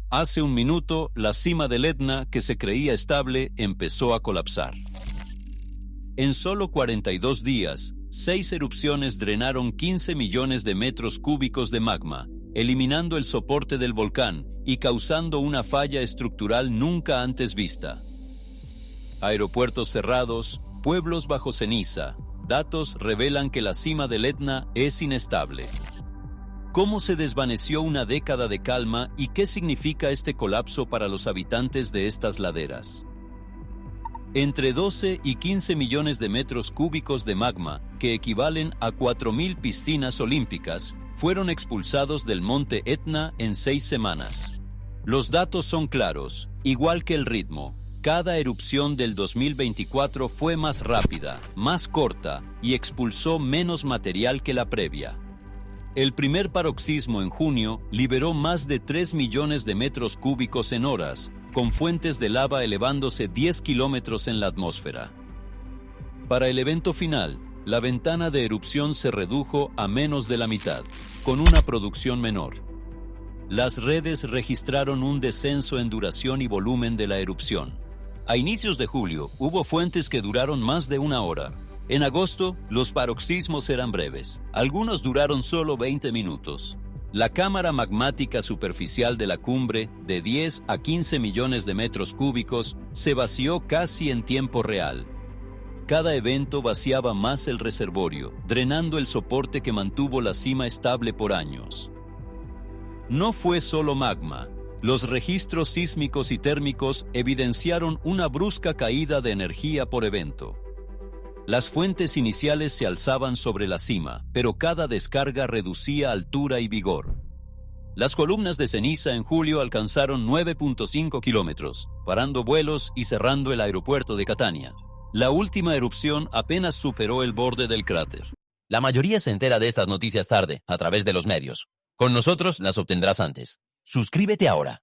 Hace un minuto, la cima del Etna, que se creía estable, empezó a colapsar. En solo 42 días, 6 erupciones drenaron 15 millones de metros cúbicos de magma, eliminando el soporte del volcán y causando una falla estructural nunca antes vista. Aeropuertos cerrados, pueblos bajo ceniza. Datos revelan que la cima del Etna es inestable. ¿Cómo se desvaneció una década de calma y qué significa este colapso para los habitantes de estas laderas? Entre 12 y 15 millones de metros cúbicos de magma, que equivalen a 4.000 piscinas olímpicas, fueron expulsados del monte Etna en 6 semanas. Los datos son claros, igual que el ritmo. Cada erupción del 2024 fue más rápida, más corta y expulsó menos material que la previa. El primer paroxismo en junio liberó más de 3 millones de metros cúbicos en horas, con fuentes de lava elevándose 10 kilómetros en la atmósfera. Para el evento final, la ventana de erupción se redujo a menos de la mitad, con una producción menor. Las redes registraron un descenso en duración y volumen de la erupción. A inicios de julio, hubo fuentes que duraron más de una hora. En agosto, los paroxismos eran breves. Algunos duraron solo 20 minutos. La cámara magmática superficial de la cumbre, de 10 a 15 millones de metros cúbicos, se vació casi en tiempo real. Cada evento vaciaba más el reservorio, drenando el soporte que mantuvo la cima estable por años. No fue solo magma. Los registros sísmicos y térmicos evidenciaron una brusca caída de energía por evento. Las fuentes iniciales se alzaban sobre la cima, pero cada descarga reducía altura y vigor. Las columnas de ceniza en julio alcanzaron 9.5 kilómetros, parando vuelos y cerrando el aeropuerto de Catania. La última erupción apenas superó el borde del cráter. La mayoría se entera de estas noticias tarde, a través de los medios. Con nosotros las obtendrás antes. Suscríbete ahora.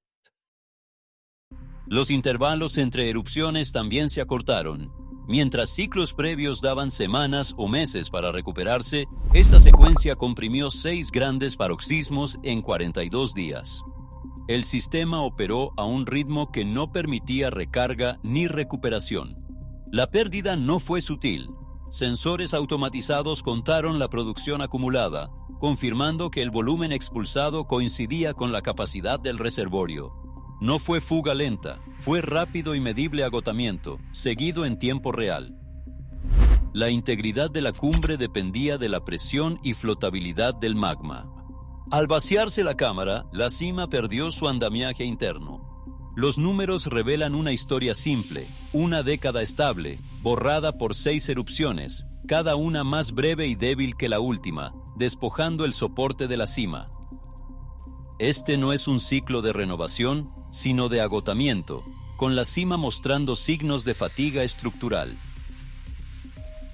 Los intervalos entre erupciones también se acortaron. Mientras ciclos previos daban semanas o meses para recuperarse, esta secuencia comprimió 6 grandes paroxismos en 42 días. El sistema operó a un ritmo que no permitía recarga ni recuperación. La pérdida no fue sutil. Sensores automatizados contaron la producción acumulada, confirmando que el volumen expulsado coincidía con la capacidad del reservorio. No fue fuga lenta, fue rápido y medible agotamiento, seguido en tiempo real. La integridad de la cumbre dependía de la presión y flotabilidad del magma. Al vaciarse la cámara, la cima perdió su andamiaje interno. Los números revelan una historia simple, una década estable, borrada por 6 erupciones, cada una más breve y débil que la última, despojando el soporte de la cima. Este no es un ciclo de renovación, sino de agotamiento, con la cima mostrando signos de fatiga estructural.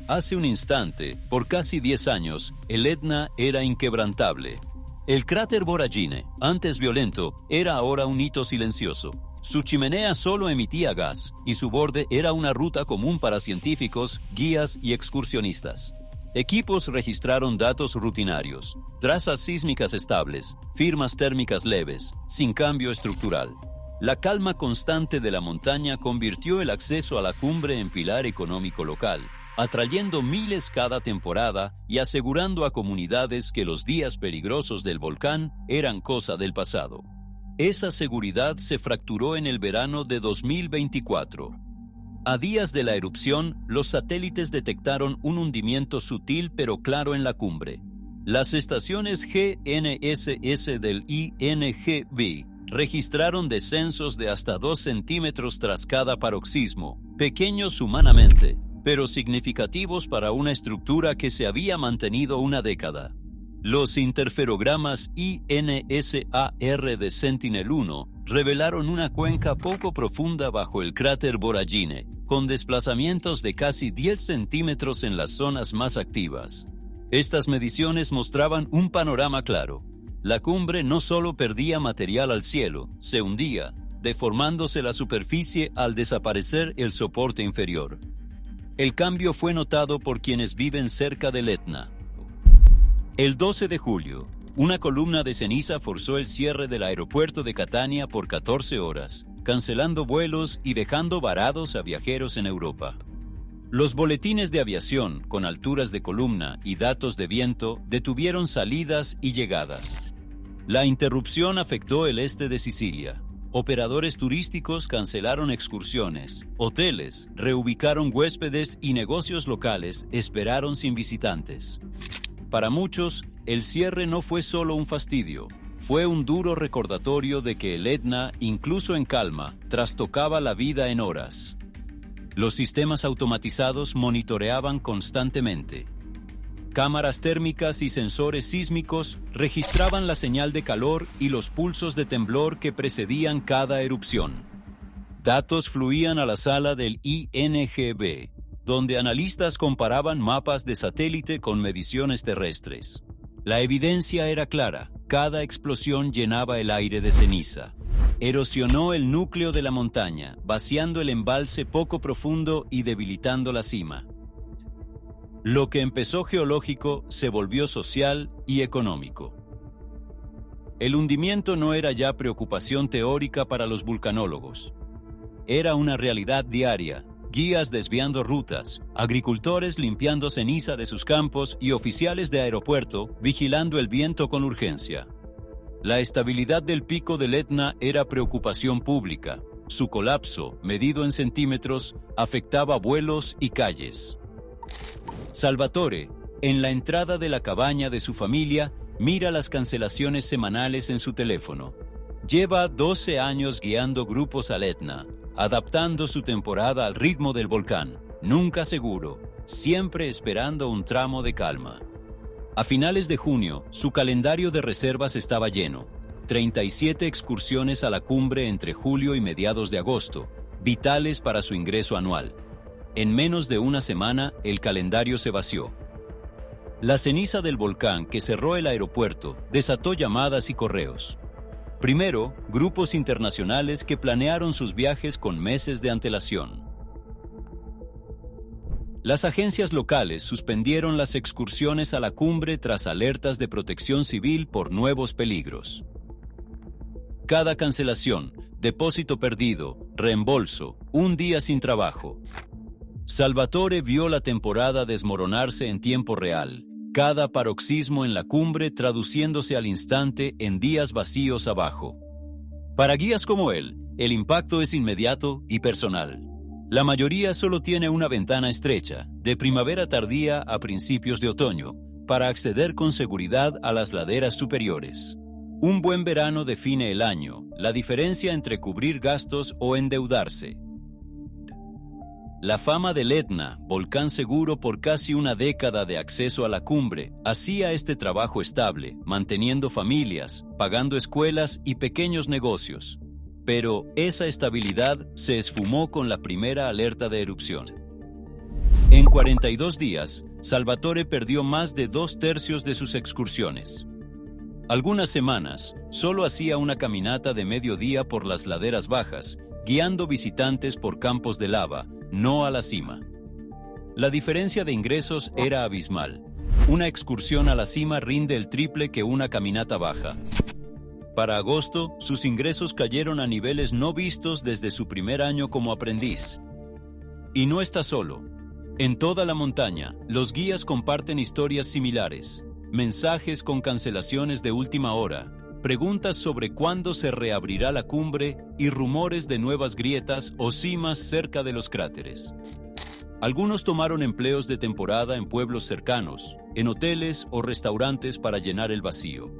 Hace un instante, por casi 10 años, el Etna era inquebrantable. El cráter Voragine, antes violento, era ahora un hito silencioso. Su chimenea solo emitía gas, y su borde era una ruta común para científicos, guías y excursionistas. Equipos registraron datos rutinarios, trazas sísmicas estables, firmas térmicas leves, sin cambio estructural. La calma constante de la montaña convirtió el acceso a la cumbre en pilar económico local, atrayendo miles cada temporada y asegurando a comunidades que los días peligrosos del volcán eran cosa del pasado. Esa seguridad se fracturó en el verano de 2024. A días de la erupción, los satélites detectaron un hundimiento sutil pero claro en la cumbre. Las estaciones GNSS del INGB registraron descensos de hasta 2 centímetros tras cada paroxismo, pequeños humanamente, pero significativos para una estructura que se había mantenido una década. Los interferogramas INSAR de Sentinel-1 revelaron una cuenca poco profunda bajo el cráter Voragine, con desplazamientos de casi 10 centímetros en las zonas más activas. Estas mediciones mostraban un panorama claro. La cumbre no solo perdía material al cielo, se hundía, deformándose la superficie al desaparecer el soporte inferior. El cambio fue notado por quienes viven cerca del Etna. El 12 de julio, Una columna de ceniza forzó el cierre del aeropuerto de Catania por 14 horas, cancelando vuelos y dejando varados a viajeros en Europa. Los boletines de aviación, con alturas de columna y datos de viento, detuvieron salidas y llegadas. La interrupción afectó el este de Sicilia. Operadores turísticos cancelaron excursiones, hoteles reubicaron huéspedes y negocios locales esperaron sin visitantes. Para muchos, el cierre no fue solo un fastidio, fue un duro recordatorio de que el Etna, incluso en calma, trastocaba la vida en horas. Los sistemas automatizados monitoreaban constantemente. Cámaras térmicas y sensores sísmicos registraban la señal de calor y los pulsos de temblor que precedían cada erupción. Datos fluían a la sala del INGB, donde analistas comparaban mapas de satélite con mediciones terrestres. La evidencia era clara, cada explosión llenaba el aire de ceniza. Erosionó el núcleo de la montaña, vaciando el embalse poco profundo y debilitando la cima. Lo que empezó geológico se volvió social y económico. El hundimiento no era ya preocupación teórica para los vulcanólogos. Era una realidad diaria, guías desviando rutas, agricultores limpiando ceniza de sus campos y oficiales de aeropuerto vigilando el viento con urgencia. La estabilidad del pico del Etna era preocupación pública. Su colapso, medido en centímetros, afectaba vuelos y calles. Salvatore, en la entrada de la cabaña de su familia, mira las cancelaciones semanales en su teléfono. Lleva 12 años guiando grupos al Etna, adaptando su temporada al ritmo del volcán, nunca seguro, siempre esperando un tramo de calma. A finales de junio, su calendario de reservas estaba lleno. 37 excursiones a la cumbre entre julio y mediados de agosto, vitales para su ingreso anual. En menos de una semana, el calendario se vació. La ceniza del volcán que cerró el aeropuerto desató llamadas y correos. Primero, grupos internacionales que planearon sus viajes con meses de antelación. Las agencias locales suspendieron las excursiones a la cumbre tras alertas de protección civil por nuevos peligros. Cada cancelación, depósito perdido, reembolso, un día sin trabajo. Salvatore vio la temporada desmoronarse en tiempo real, cada paroxismo en la cumbre traduciéndose al instante en días vacíos abajo. Para guías como él, el impacto es inmediato y personal. La mayoría solo tiene una ventana estrecha, de primavera tardía a principios de otoño, para acceder con seguridad a las laderas superiores. Un buen verano define el año, la diferencia entre cubrir gastos o endeudarse. La fama del Etna, volcán seguro por casi una década de acceso a la cumbre, hacía este trabajo estable, manteniendo familias, pagando escuelas y pequeños negocios. Pero esa estabilidad se esfumó con la primera alerta de erupción. En 42 días, Salvatore perdió más de 2/3 de sus excursiones. Algunas semanas, solo hacía una caminata de mediodía por las laderas bajas, guiando visitantes por campos de lava, no a la cima. La diferencia de ingresos era abismal. Una excursión a la cima rinde el triple que una caminata baja. Para agosto, sus ingresos cayeron a niveles no vistos desde su primer año como aprendiz. Y no está solo. En toda la montaña, los guías comparten historias similares, mensajes con cancelaciones de última hora, preguntas sobre cuándo se reabrirá la cumbre y rumores de nuevas grietas o cimas cerca de los cráteres. Algunos tomaron empleos de temporada en pueblos cercanos, en hoteles o restaurantes para llenar el vacío.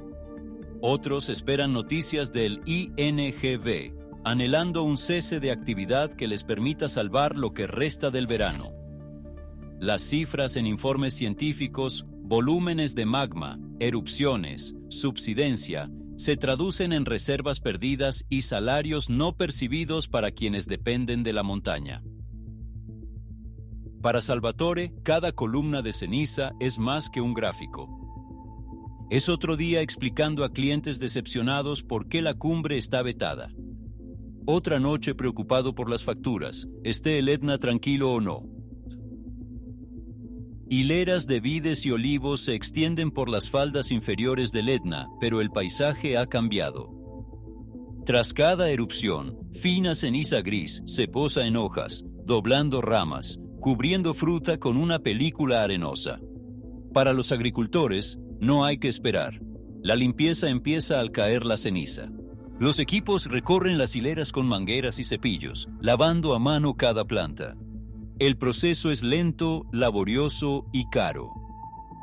Otros esperan noticias del INGB, anhelando un cese de actividad que les permita salvar lo que resta del verano. Las cifras en informes científicos, volúmenes de magma, erupciones, subsidencia, se traducen en reservas perdidas y salarios no percibidos para quienes dependen de la montaña. Para Salvatore, cada columna de ceniza es más que un gráfico. Es otro día explicando a clientes decepcionados por qué la cumbre está vetada. Otra noche preocupado por las facturas, esté el Etna tranquilo o no. Hileras de vides y olivos se extienden por las faldas inferiores del Etna, pero el paisaje ha cambiado. Tras cada erupción, fina ceniza gris se posa en hojas, doblando ramas, cubriendo fruta con una película arenosa. Para los agricultores, no hay que esperar. La limpieza empieza al caer la ceniza. Los equipos recorren las hileras con mangueras y cepillos, lavando a mano cada planta. El proceso es lento, laborioso y caro.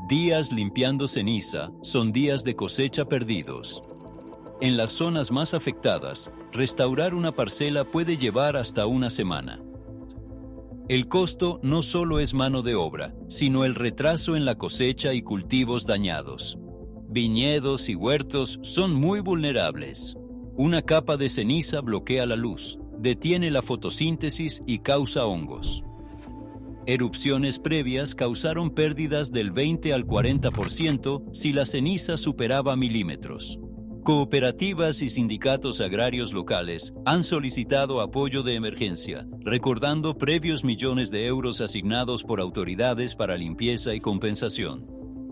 Días limpiando ceniza son días de cosecha perdidos. En las zonas más afectadas, restaurar una parcela puede llevar hasta una semana. El costo no solo es mano de obra, sino el retraso en la cosecha y cultivos dañados. Viñedos y huertos son muy vulnerables. Una capa de ceniza bloquea la luz, detiene la fotosíntesis y causa hongos. Erupciones previas causaron pérdidas del 20 al 40% si la ceniza superaba milímetros. Cooperativas y sindicatos agrarios locales han solicitado apoyo de emergencia, recordando previos millones de euros asignados por autoridades para limpieza y compensación.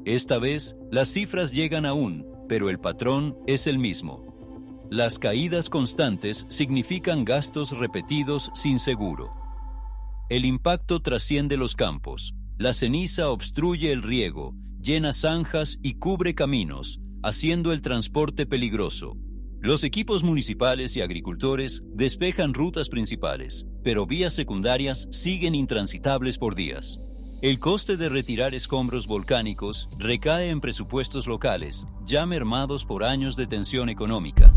Esta vez, las cifras llegan aún, pero el patrón es el mismo. Las caídas constantes significan gastos repetidos sin seguro. El impacto trasciende los campos. La ceniza obstruye el riego, llena zanjas y cubre caminos, haciendo el transporte peligroso. Los equipos municipales y agricultores despejan rutas principales, pero vías secundarias siguen intransitables por días. El coste de retirar escombros volcánicos recae en presupuestos locales, ya mermados por años de tensión económica.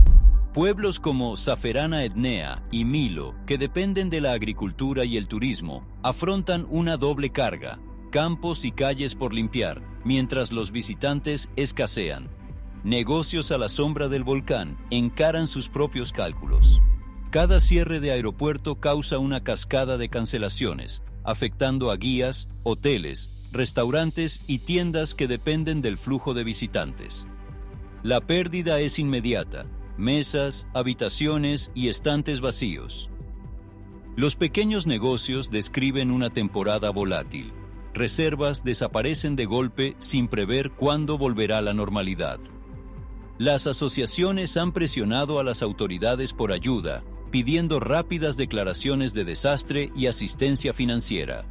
Pueblos como Zaferana Etnea y Milo, que dependen de la agricultura y el turismo, afrontan una doble carga, campos y calles por limpiar, mientras los visitantes escasean. Negocios a la sombra del volcán encaran sus propios cálculos. Cada cierre de aeropuerto causa una cascada de cancelaciones, afectando a guías, hoteles, restaurantes y tiendas que dependen del flujo de visitantes. La pérdida es inmediata: mesas, habitaciones y estantes vacíos. Los pequeños negocios describen una temporada volátil. Reservas desaparecen de golpe sin prever cuándo volverá la normalidad. Las asociaciones han presionado a las autoridades por ayuda, pidiendo rápidas declaraciones de desastre y asistencia financiera.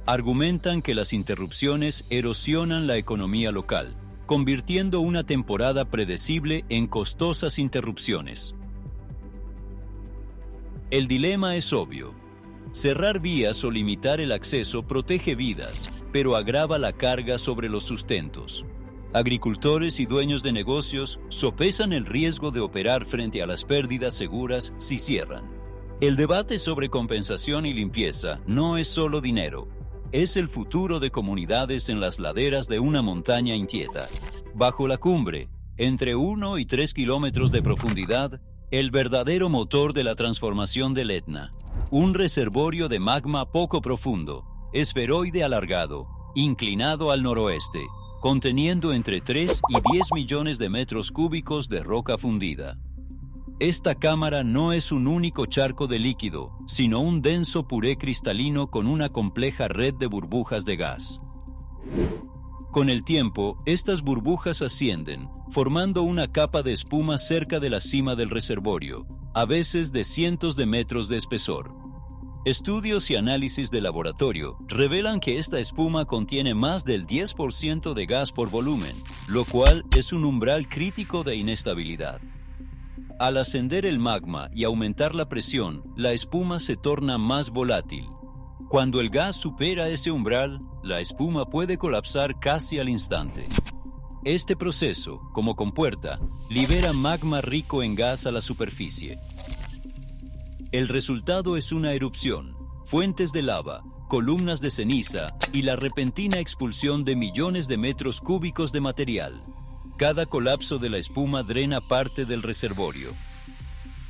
Argumentan que las interrupciones erosionan la economía local, convirtiendo una temporada predecible en costosas interrupciones. El dilema es obvio. Cerrar vías o limitar el acceso protege vidas, pero agrava la carga sobre los sustentos. Agricultores y dueños de negocios sopesan el riesgo de operar frente a las pérdidas seguras si cierran. El debate sobre compensación y limpieza no es solo dinero, es el futuro de comunidades en las laderas de una montaña inquieta. Bajo la cumbre, entre 1 y 3 kilómetros de profundidad, el verdadero motor de la transformación del Etna. Un reservorio de magma poco profundo, esferoide alargado, inclinado al noroeste, conteniendo entre 3 y 10 millones de metros cúbicos de roca fundida. Esta cámara no es un único charco de líquido, sino un denso puré cristalino con una compleja red de burbujas de gas. Con el tiempo, estas burbujas ascienden, formando una capa de espuma cerca de la cima del reservorio, a veces de cientos de metros de espesor. Estudios y análisis de laboratorio revelan que esta espuma contiene más del 10% de gas por volumen, lo cual es un umbral crítico de inestabilidad. Al ascender el magma y aumentar la presión, la espuma se torna más volátil. Cuando el gas supera ese umbral, la espuma puede colapsar casi al instante. Este proceso, como compuerta, libera magma rico en gas a la superficie. El resultado es una erupción, fuentes de lava, columnas de ceniza y la repentina expulsión de millones de metros cúbicos de material. Cada colapso de la espuma drena parte del reservorio,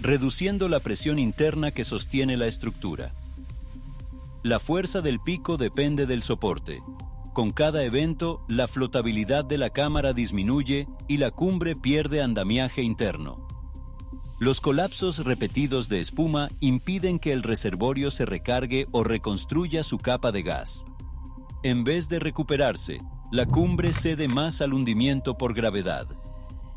reduciendo la presión interna que sostiene la estructura. La fuerza del pico depende del soporte. Con cada evento, la flotabilidad de la cámara disminuye y la cumbre pierde andamiaje interno. Los colapsos repetidos de espuma impiden que el reservorio se recargue o reconstruya su capa de gas. En vez de recuperarse, la cumbre cede más al hundimiento por gravedad.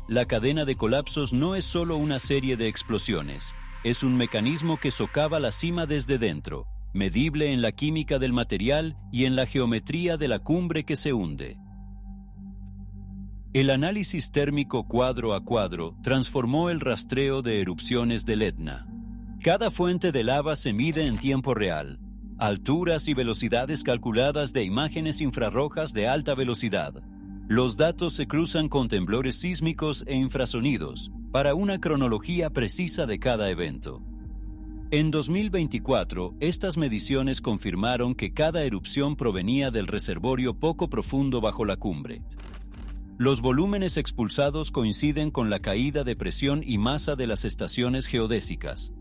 La cadena de colapsos no es solo una serie de explosiones, es un mecanismo que socava la cima desde dentro, medible en la química del material y en la geometría de la cumbre que se hunde. El análisis térmico cuadro a cuadro transformó el rastreo de erupciones del Etna. Cada fuente de lava se mide en tiempo real, alturas y velocidades calculadas de imágenes infrarrojas de alta velocidad. Los datos se cruzan con temblores sísmicos e infrasonidos para una cronología precisa de cada evento. En 2024, estas mediciones confirmaron que cada erupción provenía del reservorio poco profundo bajo la cumbre. Los volúmenes expulsados coinciden con la caída de presión y masa de las estaciones geodésicas.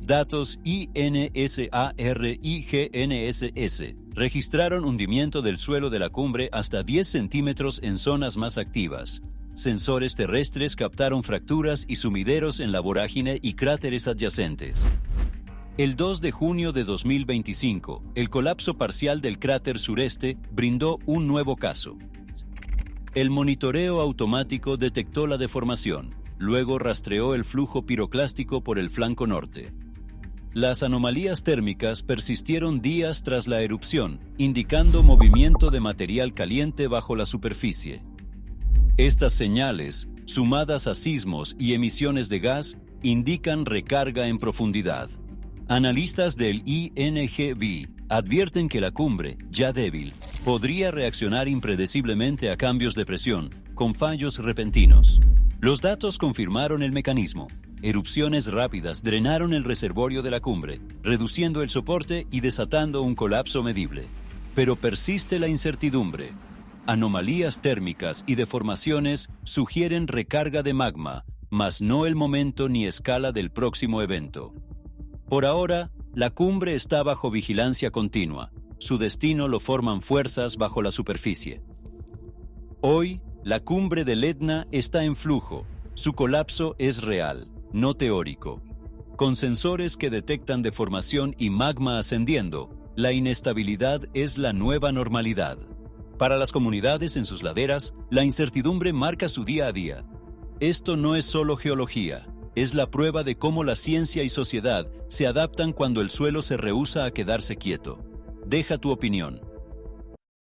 Datos INSAR y GNSS registraron hundimiento del suelo de la cumbre hasta 10 centímetros en zonas más activas. Sensores terrestres captaron fracturas y sumideros en la vorágine y cráteres adyacentes. El 2 de junio de 2025, el colapso parcial del cráter sureste brindó un nuevo caso. El monitoreo automático detectó la deformación, luego rastreó el flujo piroclástico por el flanco norte. Las anomalías térmicas persistieron días tras la erupción, indicando movimiento de material caliente bajo la superficie. Estas señales, sumadas a sismos y emisiones de gas, indican recarga en profundidad. Analistas del INGV advierten que la cumbre, ya débil, podría reaccionar impredeciblemente a cambios de presión, con fallos repentinos. Los datos confirmaron el mecanismo. Erupciones rápidas drenaron el reservorio de la cumbre, reduciendo el soporte y desatando un colapso medible. Pero persiste la incertidumbre. Anomalías térmicas y deformaciones sugieren recarga de magma, mas no el momento ni escala del próximo evento. Por ahora, la cumbre está bajo vigilancia continua. Su destino lo forman fuerzas bajo la superficie. Hoy, la cumbre del Etna está en flujo. Su colapso es real, no teórico. Con sensores que detectan deformación y magma ascendiendo, la inestabilidad es la nueva normalidad. Para las comunidades en sus laderas, la incertidumbre marca su día a día. Esto no es solo geología, es la prueba de cómo la ciencia y sociedad se adaptan cuando el suelo se rehúsa a quedarse quieto. Deja tu opinión.